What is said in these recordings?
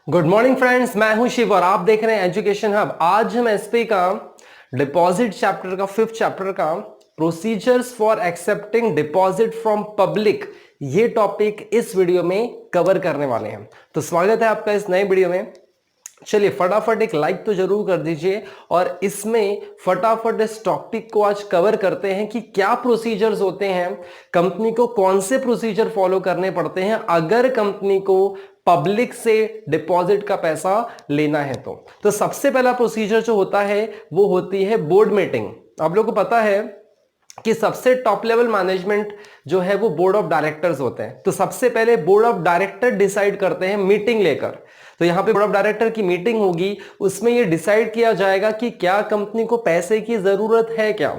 Good morning friends, मैं हूं शिव और आप देख रहे हैं एजुकेशन हब। आज हम एसपी का डिपॉजिट चैप्टर का 5th चैप्टर का procedures for accepting deposit from public ये टॉपिक इस वीडियो में कवर करने वाले हैं। तो स्वागत है आपका इस नए वीडियो में। चलिए फटाफट एक लाइक तो जरूर कर दीजिए और इसमें फटाफट इस टॉपिक को आज कवर करते हैं कि क्या प्रोसीजर्स होते हैं, कंपनी को कौन से प्रोसीजर फॉलो करने पड़ते हैं अगर कंपनी को पब्लिक से डिपॉजिट का पैसा लेना है। तो सबसे पहला प्रोसीजर जो होता है वो होती है बोर्ड मीटिंग। आप लोगों को पता है कि सबसे टॉप लेवल मैनेजमेंट जो है वो बोर्ड ऑफ डायरेक्टर्स होते हैं। तो सबसे पहले बोर्ड ऑफ डायरेक्टर डिसाइड करते हैं मीटिंग लेकर। तो यहां पे बोर्ड ऑफ डायरेक्टर की मीटिंग होगी, उसमें ये डिसाइड किया जाएगा कि क्या कंपनी को पैसे की जरूरत है क्या,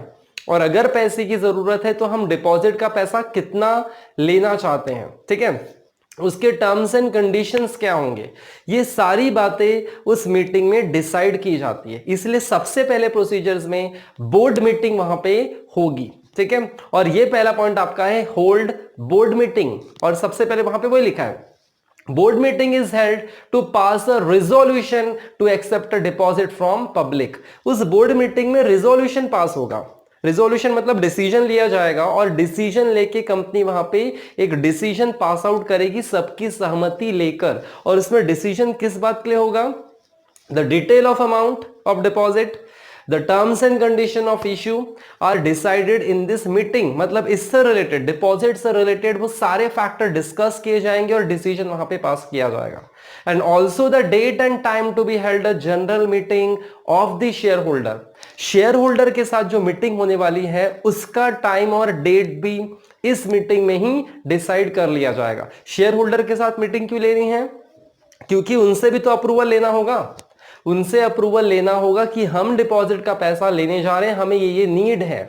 और अगर पैसे की जरूरत है तो हम डिपॉजिट का पैसा कितना लेना चाहते हैं। ठीक है, उसके टर्म्स एंड कंडीशंस क्या होंगे, ये सारी बातें उस मीटिंग में डिसाइड की जाती है। इसलिए सबसे पहले प्रोसीजर्स में बोर्ड मीटिंग वहां पे होगी। ठीक है, और ये पहला पॉइंट आपका है होल्ड बोर्ड मीटिंग, और सबसे पहले वहां पे वही लिखा है board meeting is held to pass a resolution to accept a deposit from public. उस बोर्ड मीटिंग में रिजोल्यूशन पास होगा। रिजोल्यूशन मतलब डिसीजन लिया जाएगा, और डिसीजन लेके कंपनी वहां पे एक डिसीजन पास आउट करेगी सबकी सहमति लेकर। और उसमें डिसीजन किस बात के लिए होगा? The detail of amount of deposit, the terms and condition of issue are decided in this meeting. मतलब इससे रिलेटेड, डिपॉजिट से रिलेटेड वो सारे फैक्टर डिस्कस किए जाएंगे और डिसीजन वहां पे पास किया जाएगा। And also the date and time to be held a general meeting of the shareholder. Shareholder के साथ जो मीटिंग होने वाली है उसका टाइम और डेट भी इस मीटिंग में ही डिसाइड कर लिया जाएगा। शेयर होल्डर के साथ मीटिंग क्यों लेनी है? क्योंकि उनसे भी तो अप्रूवल लेना होगा। उनसे अप्रूवल लेना होगा कि हम डिपॉजिट का पैसा लेने जा रहे हैं, हमें ये नीड है।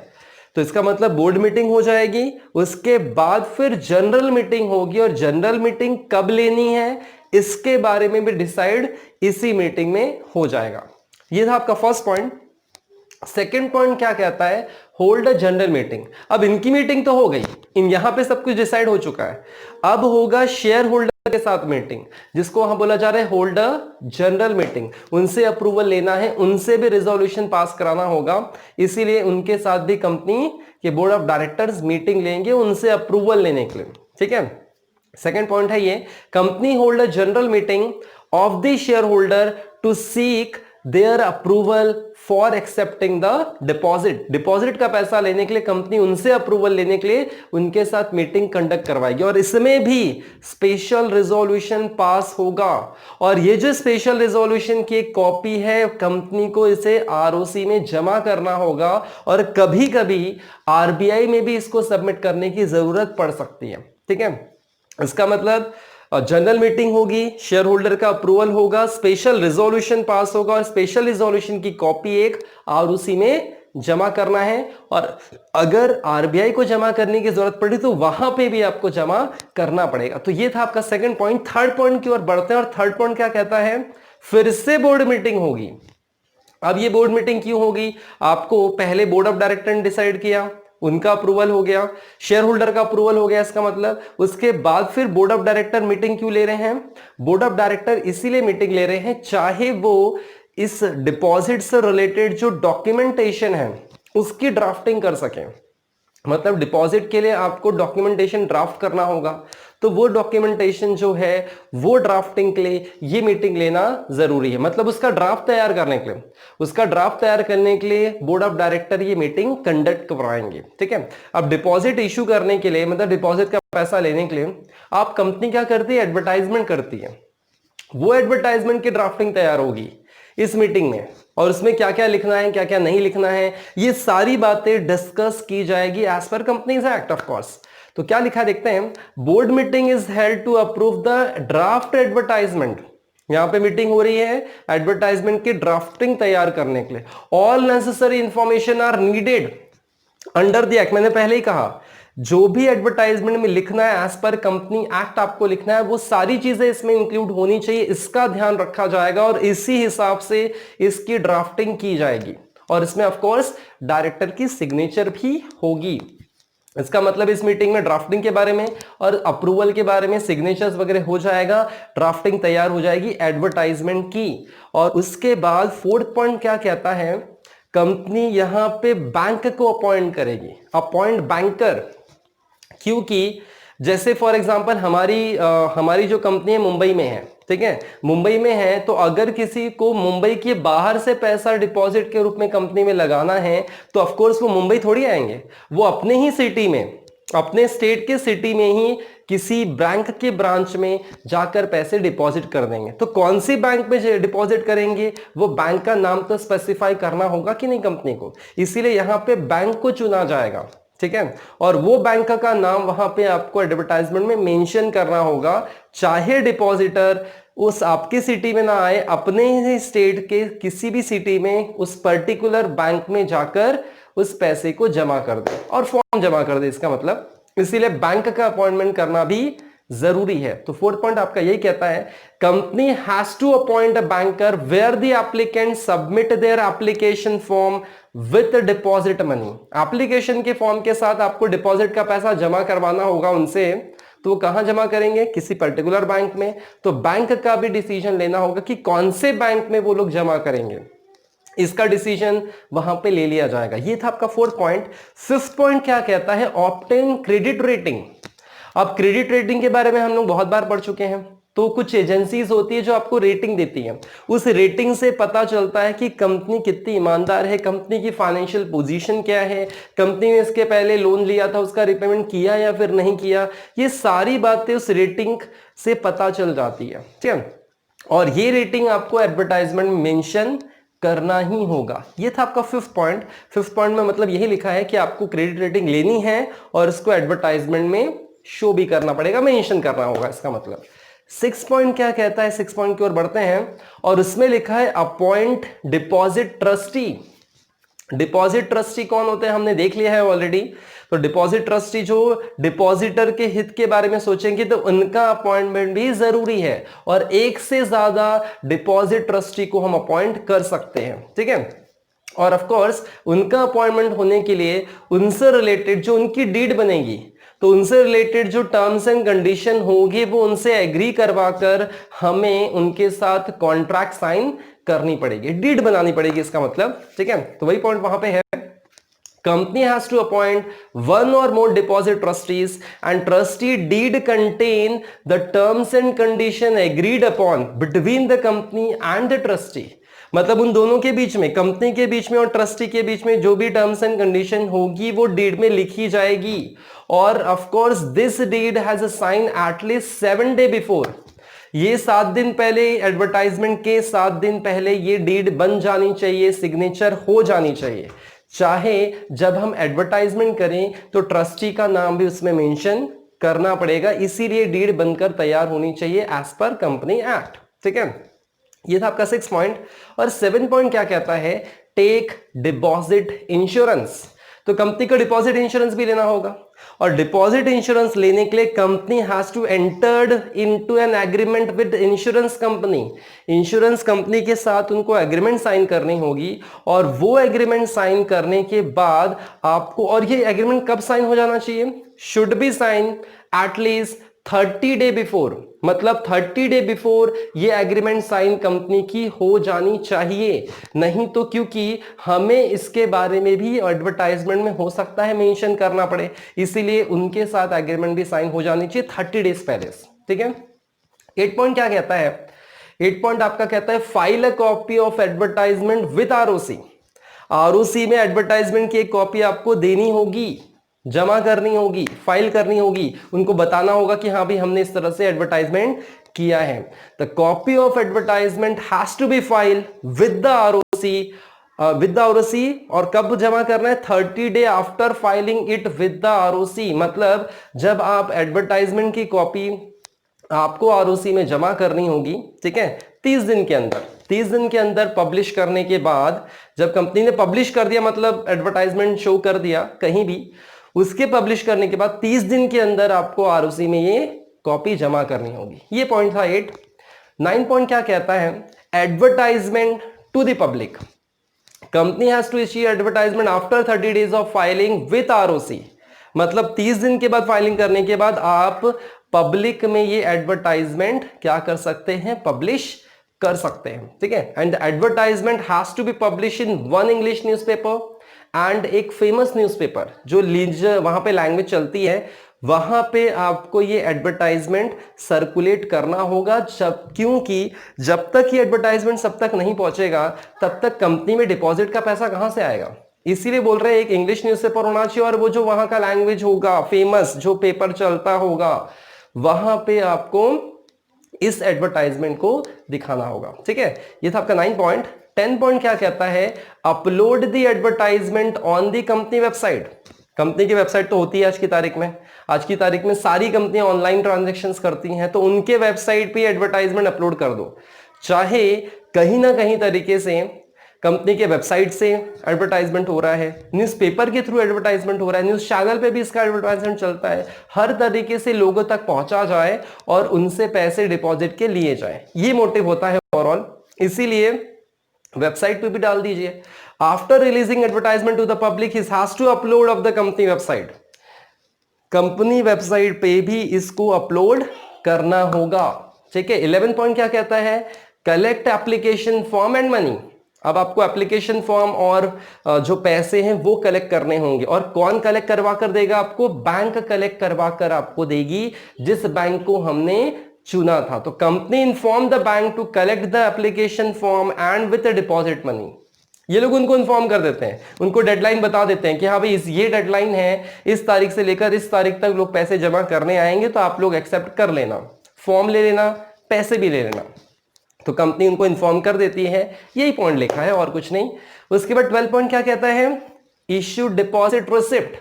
तो इसका मतलब बोर्ड मीटिंग हो जाएगी, उसके बाद फिर जनरल मीटिंग होगी, और जनरल मीटिंग कब लेनी है इसके बारे में भी डिसाइड इसी मीटिंग में हो जाएगा। ये था आपका फर्स्ट पॉइंट। सेकेंड पॉइंट क्या कहता है? Hold a general meeting. अब इनकी मीटिंग तो हो गई, इन यहां पे सब कुछ डिसाइड हो चुका है। अब होगा शेयर होल्डर के साथ मीटिंग, जिसको वहां बोला जा रहा है होल्ड अ जनरल मीटिंग। उनसे अप्रूवल लेना है, उनसे भी रिजोल्यूशन पास कराना होगा, इसीलिए उनके साथ भी कंपनी के बोर्ड ऑफ डायरेक्टर्स मीटिंग लेंगे उनसे अप्रूवल लेने के लिए। ठीक है, सेकेंड पॉइंट है ये, company hold a general meeting of the shareholder to seek their approval for accepting the deposit. Deposit का पैसा लेने के लिए कंपनी उनसे अप्रूवल लेने के लिए उनके साथ मीटिंग कंडक्ट करवाएगी, और इसमें भी स्पेशल रिजोल्यूशन पास होगा। और ये जो स्पेशल रिजोल्यूशन की एक कॉपी है, कंपनी को इसे आरओसी में जमा करना होगा, और कभी कभी आरबीआई में भी इसको सबमिट करने की जरूरत पड़ सकती है। ठीक है, इसका मतलब जनरल मीटिंग होगी, शेयर होल्डर का अप्रूवल होगा, स्पेशल रिजोल्यूशन पास होगा, और स्पेशल रिजोल्यूशन की कॉपी एक आरओसी में जमा करना है। और अगर आरबीआई को जमा करने की जरूरत पड़ी तो वहां पे भी आपको जमा करना पड़ेगा। तो ये था आपका सेकंड पॉइंट। थर्ड पॉइंट की ओर बढ़ते हैं, और थर्ड पॉइंट क्या कहता है? फिर से बोर्ड मीटिंग होगी। अब ये बोर्ड मीटिंग क्यों होगी? आपको पहले बोर्ड ऑफ डायरेक्टर ने डिसाइड किया, उनका अप्रूवल हो गया, शेयर होल्डर का अप्रूवल हो गया, इसका मतलब उसके बाद फिर बोर्ड ऑफ डायरेक्टर मीटिंग क्यों ले रहे हैं? बोर्ड ऑफ डायरेक्टर इसीलिए मीटिंग ले रहे हैं चाहे वो इस डिपॉजिट से रिलेटेड जो डॉक्यूमेंटेशन है उसकी ड्राफ्टिंग कर सकें। मतलब डिपॉजिट के लिए आपको डॉक्यूमेंटेशन ड्राफ्ट करना होगा, तो वो डॉक्यूमेंटेशन जो है वो ड्राफ्टिंग के लिए ये मीटिंग लेना जरूरी है। मतलब उसका ड्राफ्ट तैयार करने के लिए, बोर्ड ऑफ डायरेक्टर ये मीटिंग कंडक्ट करवाएंगे। ठीक है, अब डिपॉजिट इशू करने के लिए, मतलब डिपॉजिट का पैसा लेने के लिए आप कंपनी क्या करती है? एडवर्टाइजमेंट करती है। वो एडवर्टाइजमेंट की ड्राफ्टिंग तैयार होगी इस मीटिंग में, और उसमें क्या क्या लिखना है, क्या क्या नहीं लिखना है, ये सारी बातें डिस्कस की जाएगी as per companies act of course. तो क्या लिखा है देखते हैं। Board meeting is held to approve the draft advertisement. यहां पे मीटिंग हो रही है एडवर्टाइजमेंट की ड्राफ्टिंग तैयार करने के लिए। All necessary information are needed under the act. मैंने पहले ही कहा जो भी एडवर्टाइजमेंट में लिखना है एज पर कंपनी एक्ट आपको लिखना है, वो सारी चीजें इसमें इंक्लूड होनी चाहिए, इसका ध्यान रखा जाएगा, और इसी हिसाब से इसकी ड्राफ्टिंग की जाएगी। और इसमें ऑफ कोर्स डायरेक्टर की सिग्नेचर भी होगी। इसका मतलब इस मीटिंग में ड्राफ्टिंग के बारे में और अप्रूवल के बारे में सिग्नेचर्स वगैरह हो जाएगा, ड्राफ्टिंग तैयार हो जाएगी एडवर्टाइजमेंट की। और उसके बाद फोर्थ पॉइंट क्या कहता है, कंपनी यहां पे बैंक को अपॉइंट करेगी, अपॉइंट बैंकर। क्योंकि जैसे फॉर एग्जांपल हमारी जो कंपनी है मुंबई में है, ठीक है, मुंबई में है, तो अगर किसी को मुंबई के बाहर से पैसा डिपॉजिट के रूप में कंपनी में लगाना है तो ऑफ कोर्स वो मुंबई थोड़ी आएंगे, वो अपने ही सिटी में, अपने स्टेट के सिटी में ही किसी बैंक के ब्रांच में जाकर पैसे डिपॉजिट कर देंगे। तो कौन सी बैंक में डिपॉजिट करेंगे, वो बैंक का नाम तो स्पेसिफाई करना होगा कि नहीं कंपनी को, इसीलिए यहां पे बैंक को चुना जाएगा, ठीक है। और वो बैंक का नाम वहां पे आपको एडवर्टाइजमेंट में मेंशन करना होगा, चाहे डिपॉजिटर उस आपकी सिटी में ना आए, अपने ही स्टेट के किसी भी सिटी में उस पर्टिकुलर बैंक में जाकर उस पैसे को जमा कर दे और फॉर्म जमा कर दे, इसका मतलब इसीलिए बैंक का अपॉइंटमेंट करना भी जरूरी है। तो फोर्थ पॉइंट आपका यही कहता है, company has to appoint a banker where the applicant submit their application form with deposit money. Application के फॉर्म के साथ आपको डिपॉजिट का पैसा जमा करवाना होगा उनसे, तो वो कहां जमा करेंगे, किसी पर्टिकुलर बैंक में। तो बैंक का भी डिसीजन लेना होगा कि कौन से बैंक में वो लोग जमा करेंगे, इसका डिसीजन वहां पे ले लिया जाएगा। ये था आपका फोर्थ पॉइंट। फिफ्थ पॉइंट क्या कहता है, ऑब्टेन क्रेडिट रेटिंग। अब क्रेडिट रेटिंग के बारे में हम लोग बहुत बार पढ़ चुके हैं। तो कुछ एजेंसीज होती है जो आपको रेटिंग देती है, उस रेटिंग से पता चलता है कि कंपनी कितनी ईमानदार है, कंपनी की फाइनेंशियल पोजीशन क्या है, कंपनी ने इसके पहले लोन लिया था उसका रिपेमेंट किया या फिर नहीं किया, ये सारी बातें उस रेटिंग से पता चल जाती है, ठीक है। और ये रेटिंग आपको एडवर्टाइजमेंट में मेंशन करना ही होगा। ये था आपका फिफ्थ पॉइंट। फिफ्थ पॉइंट में मतलब यही लिखा है कि आपको क्रेडिट रेटिंग लेनी है और इसको एडवर्टाइजमेंट में शो भी करना पड़ेगा, मेंशन करना होगा, इसका मतलब। सिक्स पॉइंट क्या कहता है, सिक्स पॉइंट की ओर बढ़ते हैं और उसमें लिखा है appoint deposit trustee. Deposit trustee कौन होते हैं हमने देख लिया है ऑलरेडी। तो डिपॉजिट ट्रस्टी जो डिपॉजिटर के हित के बारे में सोचेंगे तो उनका अपॉइंटमेंट भी जरूरी है, और एक से ज्यादा डिपॉजिट ट्रस्टी को हम अपॉइंट कर सकते हैं, ठीक है। और ऑफ कोर्स उनका अपॉइंटमेंट होने के लिए उनसे रिलेटेड जो उनकी डीड बनेगी, तो उनसे रिलेटेड जो टर्म्स एंड कंडीशन होगी वो उनसे एग्री करवाकर हमें उनके साथ कॉन्ट्रैक्ट साइन करनी पड़ेगी, डीड बनानी पड़ेगी, इसका मतलब, ठीक है। तो वही पॉइंट वहां पे है, company has to appoint one or more deposit trustees and trustee deed contain the terms and condition agreed upon between the company and the trustee। मतलब उन दोनों के बीच में, कंपनी के बीच में और ट्रस्टी के बीच में जो भी टर्म्स एंड कंडीशन होगी वो डीड में लिखी जाएगी। और of course this deed has a sign at least 7 days before. ये 7 दिन पहले, एडवर्टाइजमेंट के 7 दिन पहले ये डीड बन जानी चाहिए, सिग्नेचर हो जानी चाहिए। चाहे जब हम एडवर्टाइजमेंट करें तो ट्रस्टी का नाम भी उसमें मेंशन करना पड़ेगा, इसीलिए डीड बनकर तैयार होनी चाहिए एज पर कंपनी एक्ट, ठीक है। ये था आपका 6 पॉइंट। और 7 पॉइंट क्या कहता है, टेक डिपॉजिट इंश्योरेंस। तो कंपनी को डिपॉजिट इंश्योरेंस भी लेना होगा, और डिपॉजिट इंश्योरेंस लेने के लिए company has to entered into an agreement with insurance company. Insurance company के साथ उनको एग्रीमेंट साइन करनी होगी, और वो एग्रीमेंट साइन करने के बाद आपको, और ये एग्रीमेंट कब साइन हो जाना चाहिए, should be sign at least 30 days before. मतलब 30 days बिफोर ये एग्रीमेंट साइन कंपनी की हो जानी चाहिए, नहीं तो क्योंकि हमें इसके बारे में भी एडवर्टाइजमेंट में हो सकता है मेंशन करना पड़े, इसीलिए उनके साथ एग्रीमेंट भी साइन हो जानी चाहिए 30 days पहले, ठीक है। 8 पॉइंट क्या कहता है, 8 पॉइंट आपका कहता है file a copy of advertisement with ROC. ROC में एडवर्टाइजमेंट की एक कॉपी आपको देनी होगी, जमा करनी होगी, फाइल करनी होगी, उनको बताना होगा कि हाँ भाई हमने इस तरह से एडवर्टाइजमेंट किया है। The copy of advertisement has to be file with the ROC. और कब जमा करना है, 30 days after filing it with the ROC. मतलब जब आप एडवर्टाइजमेंट की कॉपी आपको आरओसी में जमा करनी होगी, ठीक है, 30 दिन के अंदर। 30 दिन के अंदर पब्लिश करने के बाद, जब कंपनी ने पब्लिश कर दिया, मतलब एडवर्टाइजमेंट शो कर दिया कहीं भी, उसके पब्लिश करने के बाद 30 दिन के अंदर आपको आरओसी में ये कॉपी जमा करनी होगी। ये पॉइंट था 8। 9 पॉइंट क्या कहता है, advertisement to the public. Company has to issue advertisement after 30 days of filing with ROC. मतलब 30 दिन के बाद फाइलिंग करने के बाद आप पब्लिक में ये एडवर्टाइजमेंट क्या कर सकते हैं, पब्लिश कर सकते हैं, ठीक है। And the advertisement has to be publish in one English newspaper and एक फेमस न्यूज़पेपर जो वहां पे लैंग्वेज चलती है, वहां पे आपको ये एडवर्टाइजमेंट सर्कुलेट करना होगा। क्योंकि जब तक ये एडवर्टाइजमेंट सब तक नहीं पहुंचेगा तब तक कंपनी में डिपॉजिट का पैसा कहां से आएगा। इसीलिए बोल रहे हैं एक इंग्लिश न्यूज़पेपर होना चाहिए और वो जो वहां का लैंग्वेज होगा, फेमस जो पेपर चलता होगा, वहां पे आपको इस एडवर्टाइजमेंट को दिखाना होगा, ठीक है। ये था आपका 9 पॉइंट। 10 पॉइंट क्या कहता है, upload the advertisement on the company website. Company की वेबसाइट तो होती है आज की तारीख में, आज की तारीख में सारी कंपनियां ऑनलाइन ट्रांजैक्शंस करती हैं, तो उनके वेबसाइट पे एडवर्टाइजमेंट अपलोड कर दो। चाहे कहीं ना कहीं तरीके से कंपनी के वेबसाइट से एडवर्टाइजमेंट हो रहा है, न्यूज़पेपर के थ्रू एडवर्टाइजमेंट हो रहा है, न्यूज़ चैनल पे भी इसका एडवर्टाइजमेंट चलता है, हर तरीके से लोगों तक पहुंचा जाए और उनसे पैसे डिपॉजिट के लिए जाए, ये मोटिव होता है ओवरऑल। इसीलिए वेबसाइट पे भी डाल दीजिए। After releasing advertisement to the public he has to upload of the company website. Company website पे भी इसको अपलोड करना होगा, ठीक है। 11 पॉइंट क्या कहता है, collect application form and money. अब आपको एप्लीकेशन फॉर्म और जो पैसे हैं वो कलेक्ट करने होंगे, और कौन कलेक्ट करवा कर देगा आपको, बैंक कलेक्ट करवा कर आपको देगी, जिस बैंक को हमने चुना था। तो company inform the bank to collect the application form and with deposit money. ये लोग उनको इन्फॉर्म कर देते हैं, उनको डेडलाइन बता देते हैं कि हाँ भाई ये डेडलाइन है, इस तारीख से लेकर इस तारीख तक लोग पैसे जमा करने आएंगे, तो आप लोग एक्सेप्ट कर लेना, फॉर्म ले लेना, पैसे भी ले लेना। तो कंपनी उनको इन्फॉर्म कर देती है, यही पॉइंट लिखा है और कुछ नहीं। उसके बाद 12 पॉइंट क्या कहता है, इश्यू डिपॉजिट रिसिप्ट।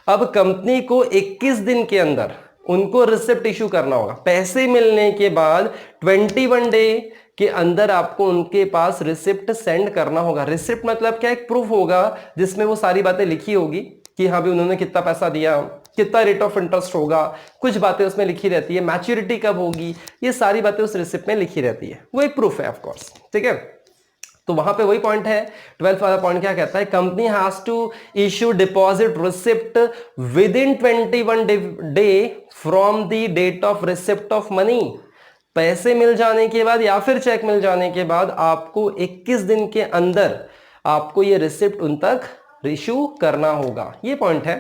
अब कंपनी को 21 दिन के अंदर उनको रिसिप्ट इशू करना होगा। पैसे मिलने के बाद 21 डे के अंदर आपको उनके पास रिसिप्ट सेंड करना होगा। रिसिप्ट मतलब क्या, एक प्रूफ होगा जिसमें वो सारी बातें लिखी होगी कि हाँ भी उन्होंने कितना पैसा दिया, कितना रेट ऑफ इंटरेस्ट होगा, कुछ बातें उसमें लिखी रहती है, मैच्योरिटी कब होगी, ये सारी बातें उस रिसिप्ट में लिखी रहती है, वो एक प्रूफ है ऑफ कोर्स, ठीक है। तो वहां पे वही पॉइंट है। 12 वाला पॉइंट क्या कहता है, company has to issue deposit receipt within 21 day from the date of receipt of money. पैसे मिल जाने के बाद या फिर चेक मिल जाने के बाद आपको 21 दिन के अंदर आपको ये रिसिप्ट उन तक इशू करना होगा, ये पॉइंट है।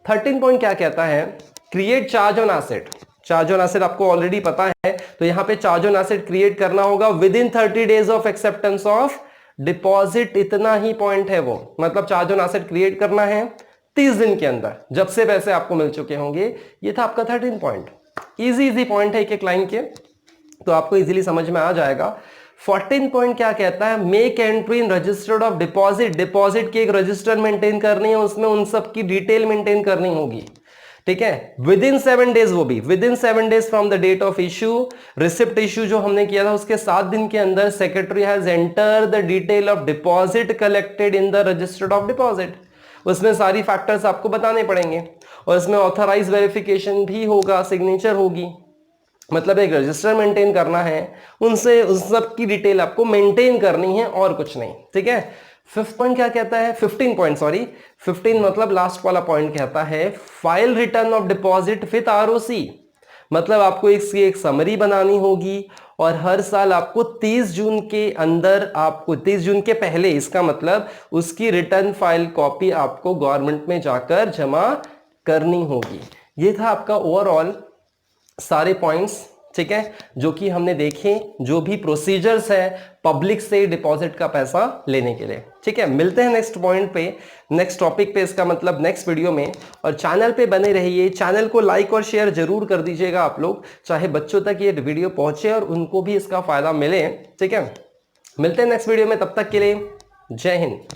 13 पॉइंट क्या कहता है, create charge on asset. Charge on asset आपको ऑलरेडी पता है, तो यहां पे चार्ज ऑन एसेट क्रिएट करना होगा with in 30 days of acceptance of deposit, इतना ही पॉइंट है वो। मतलब चार्ज ऑन एसेट क्रिएट करना है 30 दिन के अंदर, जब से पैसे आपको मिल चुके होंगे। ये था आपका 13 पॉइंट। इजी पॉइंट है एक एक लाइन के, तो आपको इजीली समझ में आ जाएगा। 14 पॉइंट क्या कहता है, make entry in registered of deposit. Deposit की एक रजिस्टर मेंटेन करनी है, उसमें उन सब की डिटेल मेंटेन करनी होगी, ठीक है। विद इन 7 डेज, वो भी within 7 days from the date of issue. Receipt issue जो हमने किया था उसके 7 दिन के अंदर secretary has enter the detail of deposit collected in the registered of deposit. उसमें सारी फैक्टर्स आपको बताने पड़ेंगे, और इसमें ऑथराइज वेरिफिकेशन भी होगा, सिग्नेचर होगी। मतलब एक रजिस्टर मेंटेन करना है, उनसे उस सब की डिटेल आपको मेंटेन करनी है और कुछ नहीं, ठीक है। 5th पॉइंट क्या कहता है, 15 पॉइंट सॉरी 15 मतलब लास्ट वाला पॉइंट कहता है, file return of deposit with ROC. मतलब आपको इसकी एक समरी बनानी होगी, और हर साल आपको 30 जून के अंदर, आपको 30 जून के पहले, इसका मतलब उसकी रिटर्न फाइल कॉपी आपको गवर्नमेंट में जाकर जमा करनी होगी। ये था आपका ओवरऑल सारे पॉइंट्स, ठीक है, जो कि हमने देखे, जो भी प्रोसीजर्स है पब्लिक से डिपॉजिट का पैसा लेने के लिए, ठीक है। मिलते हैं नेक्स्ट पॉइंट पे, नेक्स्ट टॉपिक पे, इसका मतलब नेक्स्ट वीडियो में। और चैनल पे बने रहिए, चैनल को लाइक और शेयर जरूर कर दीजिएगा आप लोग, चाहे बच्चों तक ये वीडियो पहुंचे और उनको भी इसका फायदा मिले, ठीक है। मिलते हैं नेक्स्ट वीडियो में, तब तक के लिए जय हिंद।